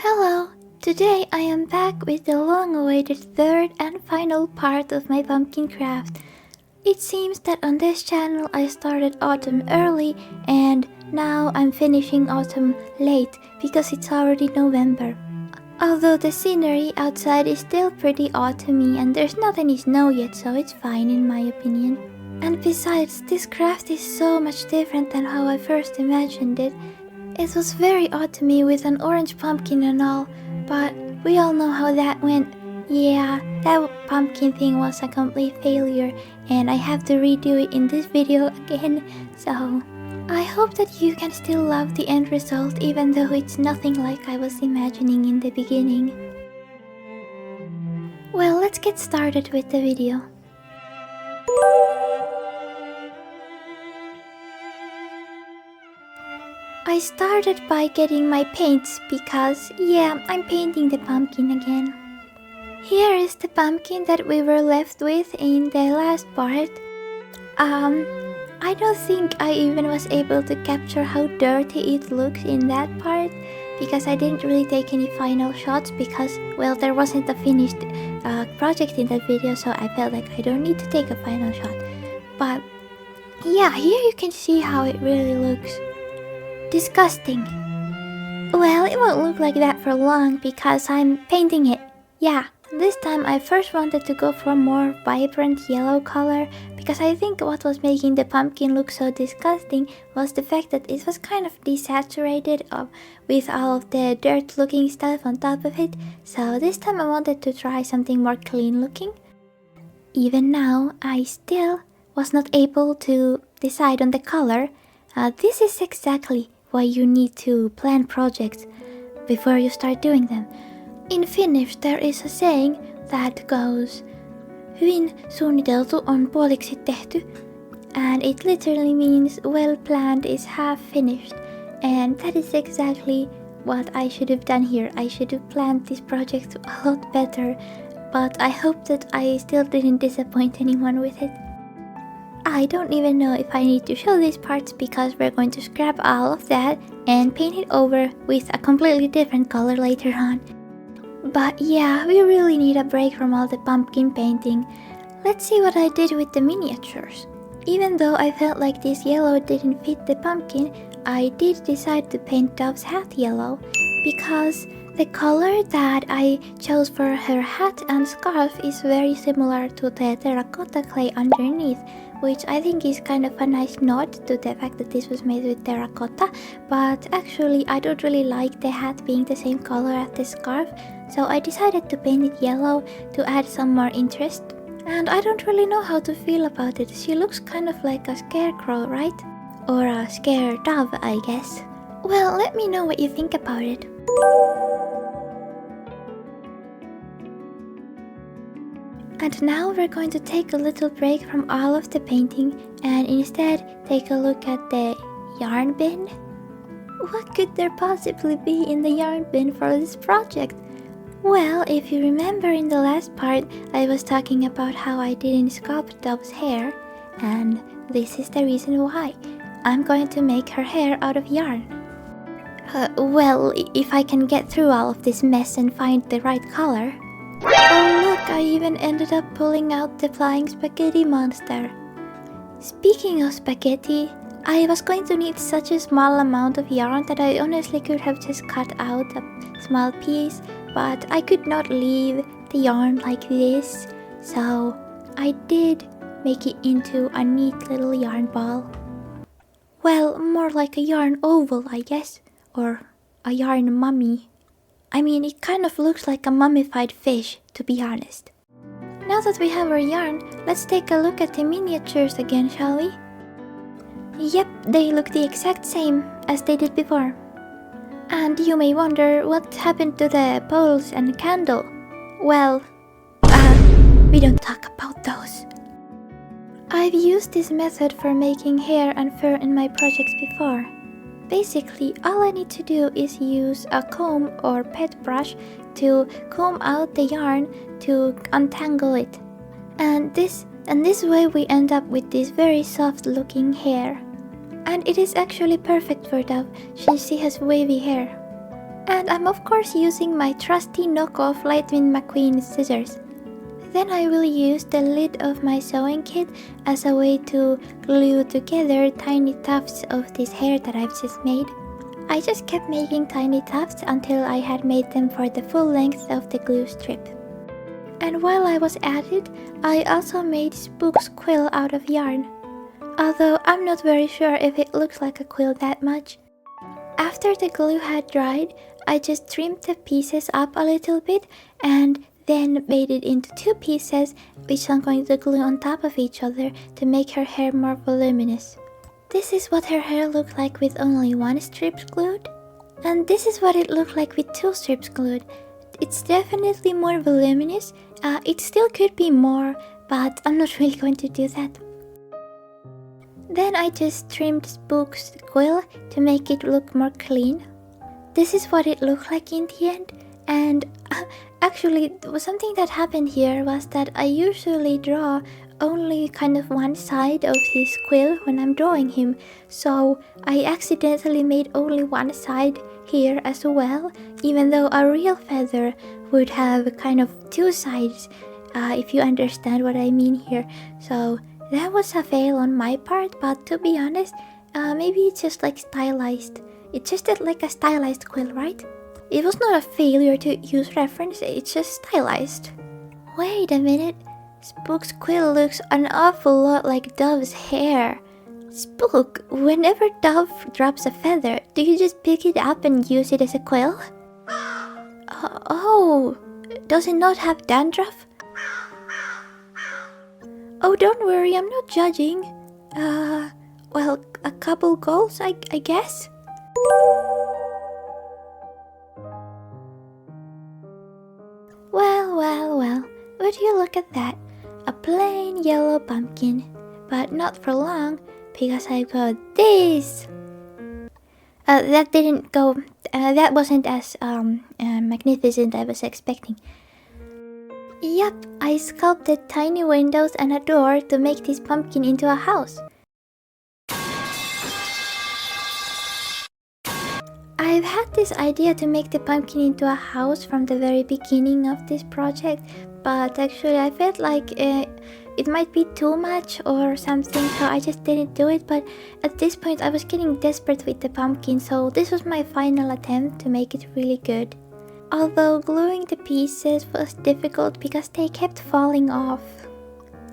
Hello! Today I am back with the long-awaited third and final part of my pumpkin craft. It seems that on this channel I started autumn early and now I'm finishing autumn late because it's already November. Although the scenery outside is still pretty autumny and there's not any snow yet, so it's fine in my opinion. And besides, this craft is so much different than how I first imagined it. It was very autumny with an orange pumpkin and all, but we all know how that went. Yeah, that pumpkin thing was a complete failure and I have to redo it in this video again, so I hope that you can still love the end result even though it's nothing like I was imagining in the beginning. Well, let's get started with the video. I started by getting my paints because, yeah, I'm painting the pumpkin again. Here is the pumpkin that we were left with in the last part. I don't think I even was able to capture how dirty it looks in that part because I didn't really take any final shots because, well, there wasn't a finished project in that video, so I felt like I don't need to take a final shot. But yeah, here you can see how it really looks. Disgusting. Well, it won't look like that for long because I'm painting it. Yeah, this time I first wanted to go for a more vibrant yellow color because I think what was making the pumpkin look so disgusting was the fact that it was kind of desaturated with all of the dirt looking stuff on top of it. So this time I wanted to try something more clean looking. Even now, I still was not able to decide on the color. This is exactly why you need to plan projects before you start doing them. In Finnish, there is a saying that goes, "Hyvin suunniteltu on puoliksi tehty," and it literally means well planned is half finished. And that is exactly what I should have done here. I should have planned this project a lot better, but I hope that I still didn't disappoint anyone with it. I don't even know if I need to show these parts because we're going to scrap all of that and paint it over with a completely different color later on. But yeah, we really need a break from all the pumpkin painting. Let's see what I did with the miniatures. Even though I felt like this yellow didn't fit the pumpkin, I did decide to paint Dove's hat yellow because the color that I chose for her hat and scarf is very similar to the terracotta clay underneath, which I think is kind of a nice nod to the fact that this was made with terracotta, but actually I don't really like the hat being the same color as the scarf, so I decided to paint it yellow to add some more interest. And I don't really know how to feel about it. She looks kind of like a scarecrow, right? Or a scare dove, I guess. Well, let me know what you think about it. And now we're going to take a little break from all of the painting and instead take a look at the yarn bin. What could there possibly be in the yarn bin for this project? Well, if you remember in the last part, I was talking about how I didn't sculpt Dove's hair, and this is the reason why. I'm going to make her hair out of yarn. Well, if I can get through all of this mess and find the right color. Oh look, I even ended up pulling out the flying spaghetti monster. Speaking of spaghetti, I was going to need such a small amount of yarn that I honestly could have just cut out a small piece, but I could not leave the yarn like this, so I did make it into a neat little yarn ball. Well, more like a yarn oval, I guess, or a yarn mummy. I mean, it kind of looks like a mummified fish, to be honest. Now that we have our yarn, let's take a look at the miniatures again, shall we? Yep, they look the exact same as they did before. And you may wonder what happened to the poles and candle. Well, we don't talk about those. I've used this method for making hair and fur in my projects before. Basically, all I need to do is use a comb or pet brush to comb out the yarn to untangle it. And this way we end up with this very soft looking hair. And it is actually perfect for Dove since she has wavy hair. And I'm of course using my trusty knockoff Lightning McQueen scissors. Then I will use the lid of my sewing kit as a way to glue together tiny tufts of this hair that I've just made. I just kept making tiny tufts until I had made them for the full length of the glue strip. And while I was at it, I also made Spook's quill out of yarn. Although I'm not very sure if it looks like a quill that much. After the glue had dried, I just trimmed the pieces up a little bit and then made it into two pieces, which I'm going to glue on top of each other to make her hair more voluminous. This is what her hair looked like with only one strip glued. And this is what it looked like with two strips glued. It's definitely more voluminous. It still could be more, but I'm not really going to do that. Then I just trimmed Spook's quill to make it look more clean. This is what it looked like in the end. And actually, something that happened here was that I usually draw only kind of one side of his quill when I'm drawing him. So I accidentally made only one side here as well, even though a real feather would have kind of two sides, if you understand what I mean here. So that was a fail on my part, but to be honest, maybe it's just like stylized. It's just like a stylized quill, right? It was not a failure to use reference, it's just stylized. Wait a minute, Spook's quill looks an awful lot like Dove's hair. Spook, whenever Dove drops a feather, do you just pick it up and use it as a quill? Oh, does it not have dandruff? Oh, don't worry, I'm not judging. Well, a couple goals, I guess? Well, would you look at that? A plain yellow pumpkin. But not for long, because I've got this! That didn't go... that wasn't as magnificent I was expecting. Yep, I sculpted tiny windows and a door to make this pumpkin into a house. I've had this idea to make the pumpkin into a house from the very beginning of this project, but actually I felt like it might be too much or something, so I just didn't do it. But at this point I was getting desperate with the pumpkin, so this was my final attempt to make it really good. Although gluing the pieces was difficult because they kept falling off.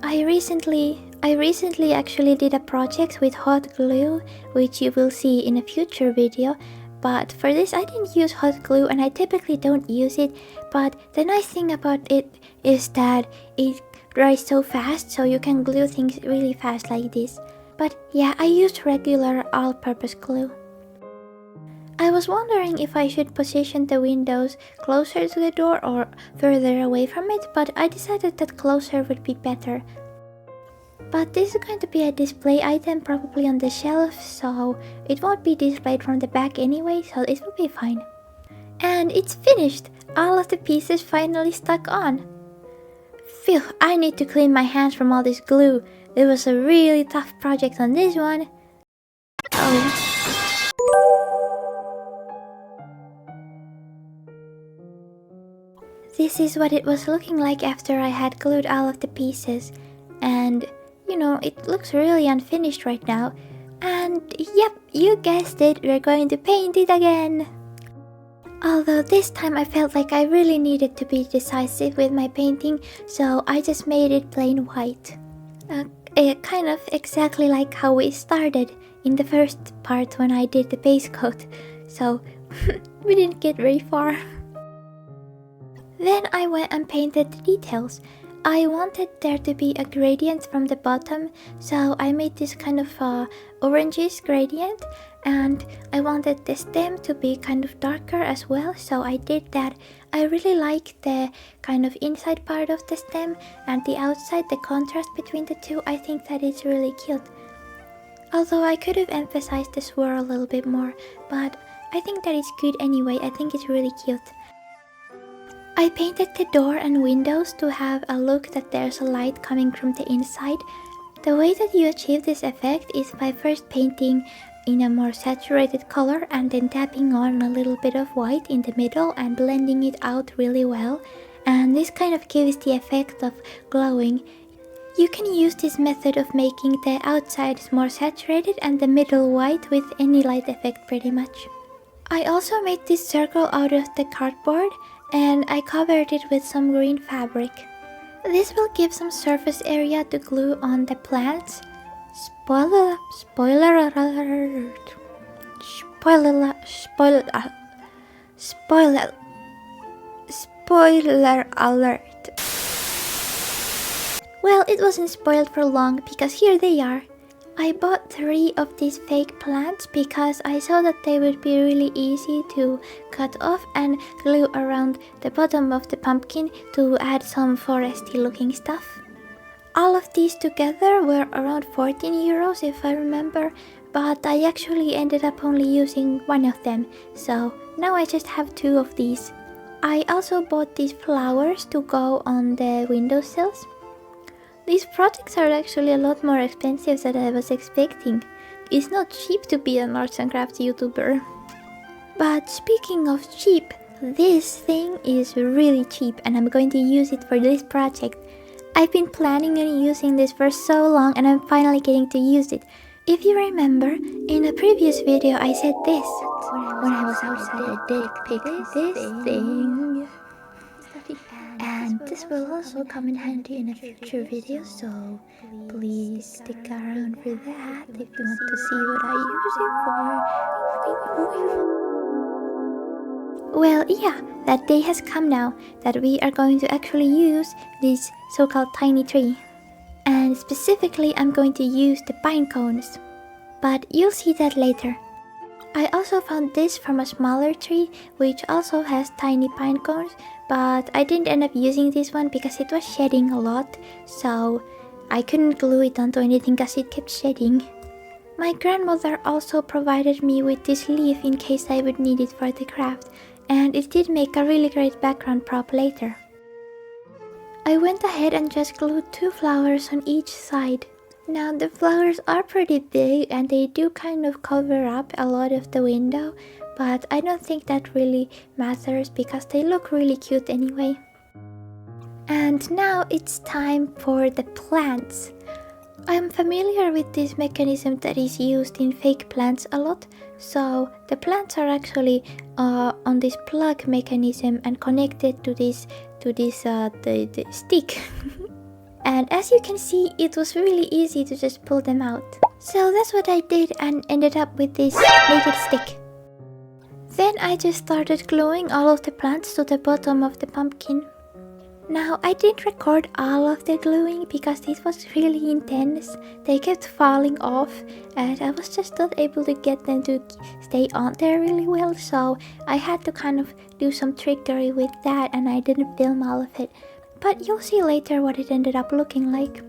I recently actually did a project with hot glue, which you will see in a future video. But for this I didn't use hot glue, and I typically don't use it, but the nice thing about it is that it dries so fast, so you can glue things really fast like this. But yeah, I used regular all-purpose glue. I was wondering if I should position the windows closer to the door or further away from it, but I decided that closer would be better. But this is going to be a display item probably on the shelf, so it won't be displayed from the back anyway, so it will be fine. And it's finished! All of the pieces finally stuck on. Phew, I need to clean my hands from all this glue. It was a really tough project on this one. Oh. This is what it was looking like after I had glued all of the pieces. And you know, it looks really unfinished right now. And yep, you guessed it, we're going to paint it again. Although this time I felt like I really needed to be decisive with my painting, so I just made it plain white. Kind of exactly like how we started in the first part when I did the base coat. So we didn't get very far. Then I went and painted the details. I wanted there to be a gradient from the bottom, so I made this kind of orangish gradient, and I wanted the stem to be kind of darker as well, so I did that. I really like the kind of inside part of the stem and the outside, the contrast between the two. I think that it's really cute. Although I could have emphasized the swirl a little bit more, but I think that it's good anyway. I think it's really cute. I painted the door and windows to have a look that there's a light coming from the inside. The way that you achieve this effect is by first painting in a more saturated color and then tapping on a little bit of white in the middle and blending it out really well. And this kind of gives the effect of glowing. You can use this method of making the outsides more saturated and the middle white with any light effect pretty much. I also made this circle out of the cardboard and I covered it with some green fabric. This will give some surface area to glue on the plants. Spoiler alert. Spoiler alert. Well, it wasn't spoiled for long because here they are. I bought 3 of these fake plants because I saw that they would be really easy to cut off and glue around the bottom of the pumpkin to add some foresty looking stuff. All of these together were around 14 euros if I remember, but I actually ended up only using 1 of them, so now I just have 2 of these. I also bought these flowers to go on the windowsills. These projects are actually a lot more expensive than I was expecting. It's not cheap to be an arts and crafts YouTuber. But speaking of cheap, this thing is really cheap and I'm going to use it for this project. I've been planning on using this for so long and I'm finally getting to use it. If you remember, in a previous video I said this. When I was outside I did pick this thing. And this will also come in handy in a future video, so please stick around for that if you want to see what I use it for. Well, yeah, that day has come now that we are going to actually use this so-called tiny tree. And specifically I'm going to use the pine cones, but you'll see that later. I also found this from a smaller tree which also has tiny pine cones, but I didn't end up using this one because it was shedding a lot, so I couldn't glue it onto anything because it kept shedding. My grandmother also provided me with this leaf in case I would need it for the craft, and it did make a really great background prop later. I went ahead and just glued 2 flowers on each side. Now the flowers are pretty big and they do kind of cover up a lot of the window, but I don't think that really matters because they look really cute anyway. And now it's time for the plants. I'm familiar with this mechanism that is used in fake plants a lot, so the plants are actually on this plug mechanism and connected to this the stick. And as you can see, it was really easy to just pull them out. So that's what I did and ended up with this naked stick. Then I just started gluing all of the plants to the bottom of the pumpkin. Now I didn't record all of the gluing because this was really intense. They kept falling off and I was just not able to get them to stay on there really well, so I had to kind of do some trickery with that and I didn't film all of it. But you'll see later what it ended up looking like.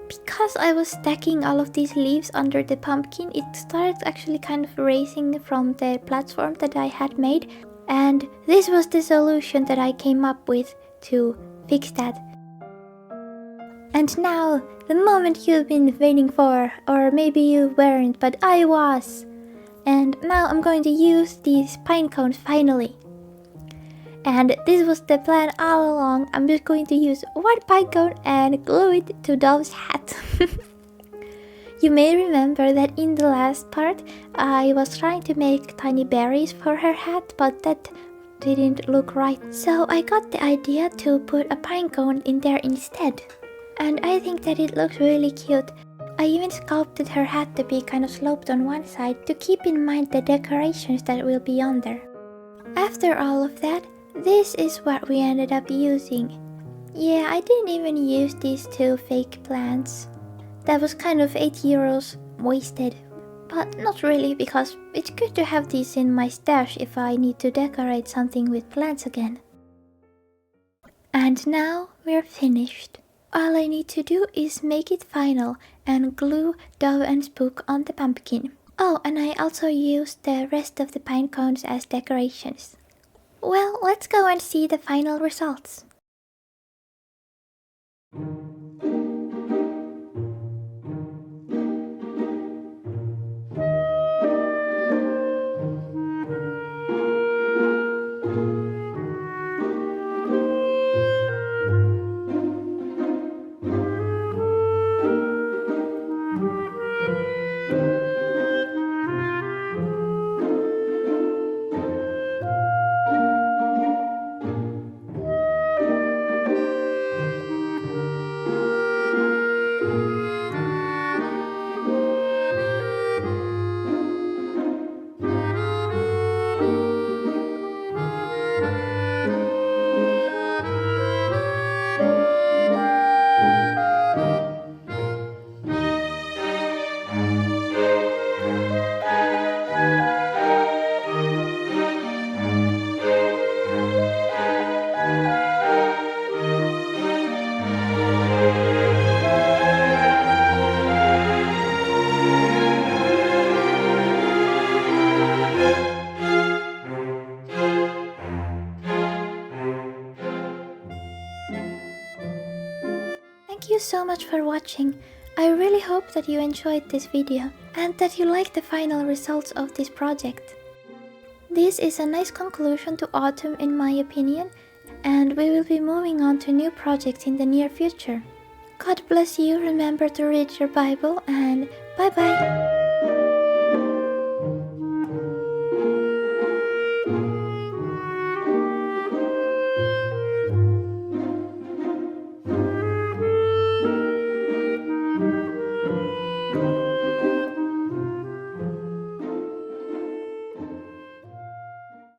Because I was stacking all of these leaves under the pumpkin, it started actually kind of raising from the platform that I had made. And this was the solution that I came up with to fix that. And now, the moment you've been waiting for, or maybe you weren't, but I was. And now I'm going to use these pine cones finally. And this was the plan all along. I'm just going to use 1 pine cone and glue it to Dove's hat. You may remember that in the last part, I was trying to make tiny berries for her hat, but that didn't look right. So I got the idea to put a pine cone in there instead. And I think that it looks really cute. I even sculpted her hat to be kind of sloped on one side to keep in mind the decorations that will be on there. After all of that, this is what we ended up using. Yeah, I didn't even use these 2 fake plants. That was kind of 8 euros wasted. But not really, because it's good to have these in my stash if I need to decorate something with plants again. And now we're finished. All I need to do is make it final and glue Dove and Spook on the pumpkin. Oh, and I also used the rest of the pine cones as decorations. Well, let's go and see the final results. you so much for watching. I really hope that you enjoyed this video and that you like the final results of this project. This is a nice conclusion to autumn in my opinion, and we will be moving on to new projects in the near future. God bless you, remember to read your Bible, and bye bye!